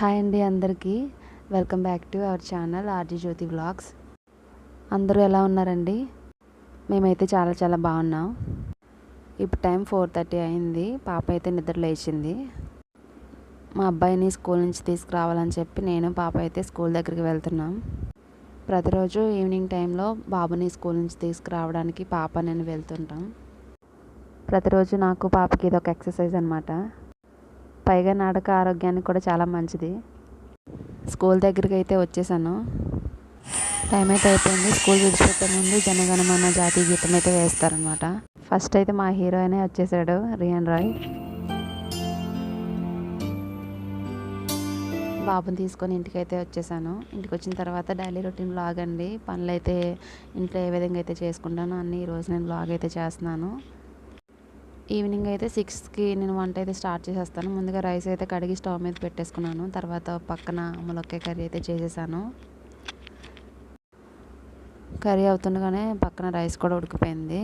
Hi అండి అందరికీ. Welcome back to our channel RG Jyothi vlogs. అందరూ ఎలా ఉన్నారండి? మేమైతే చాలా చాలా బాగున్నాం. ఇప్పుడు టైం 4:30 అయింది. పాప అయితే నిద్ర లేచింది. మా అబ్బాయిని స్కూల్ నుంచి తీసుకురావాలని చెప్పి నేను పాప అయితే స్కూల్ దగ్గరికి వెళ్తున్నాం. ప్రతిరోజు ఈవినింగ్ టైంలో బాబుని స్కూల్ నుంచి తీసుకురావడానికి పాప నేను వెళ్తుంటాం. ప్రతిరోజు నాకు పాపకి ఇదొక ఎక్సర్సైజ్ అనమాట. పైగా నడక ఆరోగ్యానికి కూడా చాలా మంచిది. స్కూల్ దగ్గరికి అయితే వచ్చేసాను. టైం అయితే అయిపోయింది. స్కూల్ విడిచిపెట్టే ముందు జనగణమన జాతీయ గీతం అయితే వేస్తారనమాట. ఫస్ట్ అయితే మా హీరోయినే వచ్చేసాడు, రియాన్ రాయ్. బాబుని తీసుకొని ఇంటికి అయితే వచ్చేసాను. ఇంటికి వచ్చిన తర్వాత డైలీ రొటీన్ వ్లాగ్ అండి. పనులు అయితే ఇంట్లో ఏ విధంగా అయితే చేసుకుంటానో అన్నీ ఈరోజు నేను వ్లాగ్ అయితే చేస్తున్నాను. ఈవినింగ్ అయితే 6కి నేను వంట అయితే స్టార్ట్ చేసేస్తాను. ముందుగా రైస్ అయితే కడిగి స్టవ్ మీద పెట్టేసుకున్నాను. తర్వాత పక్కన ములక్కాయ కర్రీ అయితే చేసేసాను. కర్రీ అవుతుండగానే పక్కన రైస్ కూడా ఉడికిపోయింది.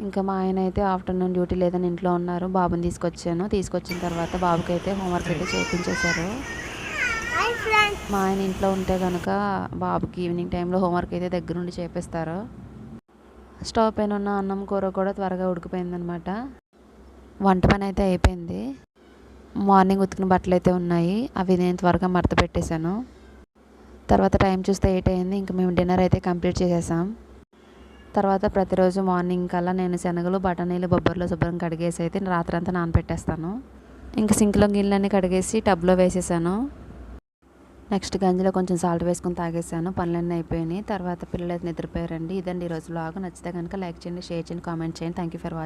ఇంకా మా ఆయన అయితే ఆఫ్టర్నూన్ డ్యూటీ లేదని ఇంట్లో ఉన్నారు. బాబుని తీసుకొచ్చిన తర్వాత బాబుకి అయితే హోంవర్క్ అయితే చేయించేశారు. మా ఆయన ఇంట్లో ఉంటే కనుక బాబుకి ఈవినింగ్ టైంలో హోంవర్క్ అయితే దగ్గరుండి చేపిస్తారు. స్టవ్ పైన ఉన్న అన్నం కూర కూడా త్వరగా ఉడికిపోయిందనమాట. వంట పని అయితే అయిపోయింది. మార్నింగ్ ఉతికిన బట్టలు అయితే ఉన్నాయి. అవి నేను త్వరగా మడత పెట్టేశాను. తర్వాత టైం చూస్తే 8 అయింది. ఇంకా మేము డిన్నర్ అయితే కంప్లీట్ చేసేసాం. తర్వాత ప్రతిరోజు మార్నింగ్ కల్లా నేను శనగలు, బఠానీలు, బొబ్బర్లు శుభ్రం కడిగేసి అయితే రాత్రంతా నానబెట్టేస్తాను. ఇంకా సింక్లో గిన్నెలన్నీ కడిగేసి టబ్లో వేసేసాను. నెక్స్ట్ గంజిలో కొంచెం సాల్ట్ వేసుకొని తాగేసాను. పనులన్నీ అయిపోయినాయి. తర్వాత పిల్లలు అయితే నిద్రపోయారండి. ఇదండి ఈరోజు వ్లాగ్. నచ్చితే కనుక లైక్ చేయండి, షేర్ చేయండి, కామెంట్ చేయండి. Thank you for watching.